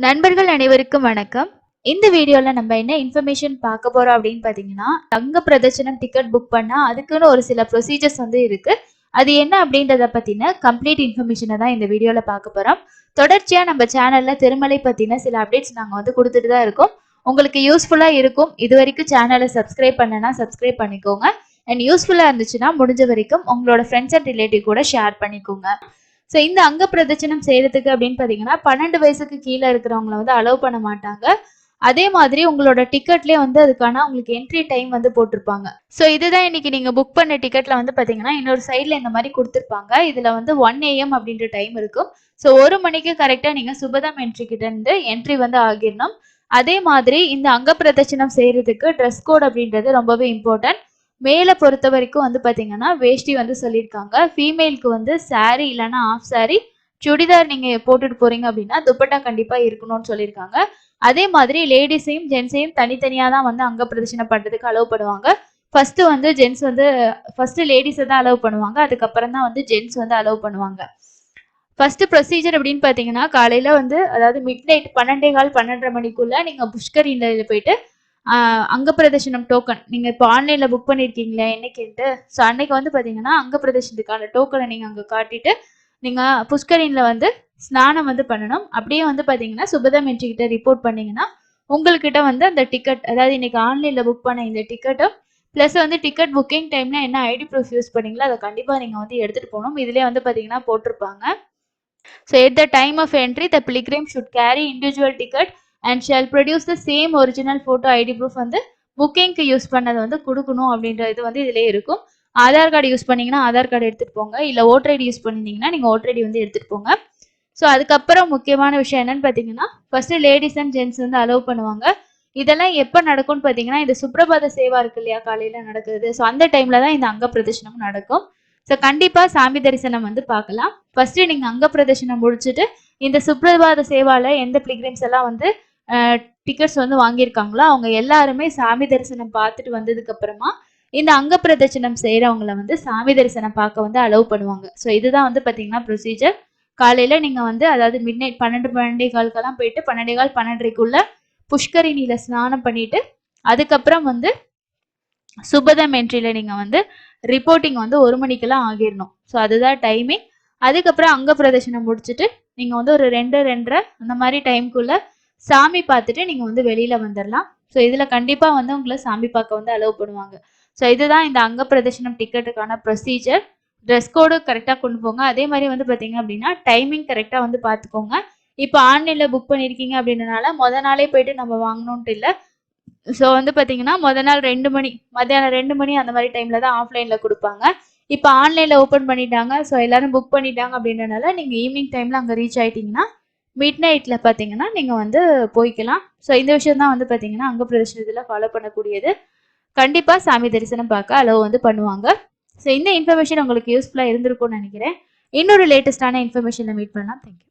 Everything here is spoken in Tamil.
நண்பர்கள் அனைவருக்கும் வணக்கம். இந்த வீடியோல நம்ம என்ன இன்ஃபர்மேஷன் பார்க்க போறோம் அப்படின்னு பாத்தீங்கன்னா, அங்க பிரதர்சனம் டிக்கெட் புக் பண்ணா அதுக்குன்னு ஒரு சில ப்ரொசீஜர்ஸ் இருக்கு. அது என்ன அப்படின்றத பத்தின கம்ப்ளீட் இன்ஃபர்மேஷனை தான் இந்த வீடியோல பார்க்க போறோம். தொடர்ச்சியா நம்ம சேனல்ல திருமலை பத்தின சில அப்டேட்ஸ் நாங்க கொடுத்துட்டு தான் இருக்கோம். உங்களுக்கு யூஸ்ஃபுல்லா இருக்கும். இது வரைக்கும் சேனலை சப்ஸ்கிரைப் பண்ணனா சப்ஸ்கிரைப் பண்ணிக்கோங்க. அண்ட் யூஸ்ஃபுல்லா இருந்துச்சுன்னா முடிஞ்ச வரைக்கும் உங்களோட ஃப்ரெண்ட்ஸ் அண்ட் ரிலேட்டிவ் கூட ஷேர் பண்ணிக்கோங்க. ஸோ இந்த அங்க பிரதட்சணம் செய்யறதுக்கு அப்படின்னு பாத்தீங்கன்னா 12 வயசுக்கு கீழே இருக்கிறவங்களை அலோவ் பண்ண மாட்டாங்க. அதே மாதிரி உங்களோட டிக்கெட்லயே அதுக்கான உங்களுக்கு என்ட்ரி டைம் போட்டிருப்பாங்க. ஸோ இதுதான் இன்னைக்கு நீங்க புக் பண்ண டிக்கெட்ல பாத்தீங்கன்னா இன்னொரு சைட்ல இந்த மாதிரி கொடுத்துருப்பாங்க. இதுல 1 AM அப்படின்ற டைம் இருக்கும். ஸோ 1 மணிக்கு கரெக்டா நீங்க சுபதம் என்ட்ரி கிட்ட இருந்து என்ட்ரி ஆகிடணும். அதே மாதிரி இந்த அங்க பிரதட்சணம் செய்யறதுக்கு ட்ரெஸ் கோட் அப்படின்றது ரொம்பவே இம்பார்ட்டன்ட். மேல பொறுத்த வரைக்கும் பாத்தீங்கன்னா வேஷ்டி சொல்லியிருக்காங்க. ஃபீமேலுக்கு சாரி இல்லைன்னா ஆஃப் சாரி, சுடிதார் நீங்க போட்டுட்டு போறீங்க அப்படின்னா துப்பட்டா கண்டிப்பா இருக்கணும்னு சொல்லியிருக்காங்க. அதே மாதிரி லேடிஸையும் ஜென்ஸையும் தனித்தனியா தான் அங்க பிரதர்ஷனம் பண்றதுக்கு அலோவ் பண்ணுவாங்க. ஃபர்ஸ்ட் ஜென்ஸ் ஃபர்ஸ்ட் லேடிஸை தான் அலோவ் பண்ணுவாங்க. அதுக்கப்புறம் தான் ஜென்ஸ் அலோவ் பண்ணுவாங்க. ஃபர்ஸ்ட் ப்ரொசீஜர் அப்படின்னு பாத்தீங்கன்னா காலையில அதாவது மிட் நைட் 12:15 12:30 மணிக்குள்ள நீங்க புஷ்கரியில போயிட்டு அங்க பிரதர்ஷனம் டோக்கன் நீங்க இப்போ ஆன்லைன்ல புக் பண்ணிருக்கீங்களா என்னைக்குன்ட்டு. ஸோ அன்னைக்கு பாத்தீங்கன்னா அங்க பிரதர்ஷனத்துக்கான டோக்கனை நீங்க அங்க காட்டிட்டு நீங்க புஷ்கரின்ல ஸ்நானம் பண்ணணும். அப்படியே பாத்தீங்கன்னா சுபதம் என்ட்ரி கிட்ட ரிப்போர்ட் பண்ணீங்கன்னா உங்ககிட்ட அந்த டிக்கெட், அதாவது இன்னைக்கு ஆன்லைன்ல புக் பண்ண இந்த டிக்கெட்டும் பிளஸ் டிக்கெட் புக்கிங் டைம்ல என்ன ஐடி ப்ரூஃப் யூஸ் பண்ணீங்களோ அதை கண்டிப்பா நீங்க எடுத்துட்டு போகணும். இதுலயே பாத்தீங்கன்னா போட்டிருப்பாங்க. So at the time of entry, the pilgrim should carry individual ticket and shall produce the same original photo ID proof புக்கிங்க்கு யூஸ் பண்ணது கொடுக்கணும் அப்படின்ற இது இதுலயே இருக்கும். ஆதார் கார்டு யூஸ் பண்ணீங்கன்னா ஆதார் கார்டு எடுத்துட்டு போங்க. இல்ல ஓட்டர் ஐடி யூஸ் பண்ணிருந்தீங்கன்னா நீங்க ஓட்டர் ஐடி எடுத்துட்டு போங்க. ஸோ அதுக்கப்புறம் முக்கியமான விஷயம் என்னன்னு பாத்தீங்கன்னா first ladies and gents allow பண்ணுவாங்க. இதெல்லாம் எப்ப நடக்கும்னு பாத்தீங்கன்னா இந்த சுப்ரபாத சேவா இருக்கு இல்லையா காலையில நடக்குது. ஸோ அந்த டைம்ல தான் இந்த அங்க பிரதர்ஷனம் நடக்கும். ஸோ கண்டிப்பா சாமி தரிசனம் பார்க்கலாம். ஃபர்ஸ்ட் நீங்க அங்க பிரதர்ஷனம் முடிச்சுட்டு இந்த சுப்ரபாத சேவால எந்த பிலிகிரிம்ஸ் எல்லாம் டிக்கெட்ஸ் வாங்கியிருக்காங்களோ அவங்க எல்லாருமே சாமி தரிசனம் பார்த்துட்டு வந்ததுக்கு அப்புறமா இந்த அங்க பிரதட்சணம் செய்யறவங்களை சாமி தரிசனம் பார்க்க அலோவ் பண்ணுவாங்க. ஸோ இதுதான் பாத்தீங்கன்னா ப்ரொசீஜர். காலையில நீங்க அதாவது மிட் நைட் 12:15 போயிட்டு 12:15 12:30 புஷ்கரிணியில ஸ்நானம் பண்ணிட்டு அதுக்கப்புறம் சுபதம் என்ட்ரியில நீங்க ரிப்போர்ட்டிங் 1 மணிக்கெல்லாம் ஆகிடணும். ஸோ அதுதான் டைமிங். அதுக்கப்புறம் அங்க பிரதர்ஷனம் முடிச்சுட்டு நீங்க ஒரு 2 2:30 அந்த மாதிரி டைம்குள்ள சாமி பார்த்துட்டு நீங்க வெளியில வந்துடலாம். ஸோ இதுல கண்டிப்பா உங்களை சாமி பார்க்க அலோவ் பண்ணுவாங்க. ஸோ இதுதான் இந்த அங்க பிரதர்ஷனம் டிக்கெட்டுக்கான ப்ரொசீஜர். ட்ரெஸ் கோடு கரெக்டாக கொண்டு போங்க. அதே மாதிரி பாத்தீங்க அப்படின்னா டைமிங் கரெக்டா பார்த்துக்கோங்க. இப்போ ஆன்லைன்ல புக் பண்ணிருக்கீங்க அப்படின்றனால நாளே போயிட்டு நம்ம வாங்கணும்ட்டு இல்லை. ஸோ பாத்தீங்கன்னா நாள் 2 மணி மத்தியானம் 2 மணி அந்த மாதிரி டைம்ல தான் ஆஃப்லைன்ல கொடுப்பாங்க. இப்போ ஆன்லைன்ல ஓப்பன் பண்ணிட்டாங்க. ஸோ எல்லாரும் புக் பண்ணிட்டாங்க அப்படின்றனால நீங்க ஈவினிங் டைம்ல அங்க ரீச் ஆயிட்டீங்கன்னா மிட் நைட்ல பாத்தீங்கன்னா நீங்க போய்க்கலாம். ஸோ இந்த விஷயம் தான் பாத்தீங்கன்னா அங்க பிரதர்ஷனத்துல ஃபாலோ பண்ணக்கூடியது. கண்டிப்பா சாமி தரிசனம் பார்க்க அலோவ் பண்ணுவாங்க. ஸோ இந்த இன்ஃபர்மேஷன் உங்களுக்கு யூஸ்ஃபுல்லா இருந்திருக்கும்னு நினைக்கிறேன். இன்னொரு லேட்டஸ்டான இன்ஃபர்மேஷன்ல மீட் பண்ணலாம். தேங்க்யூ.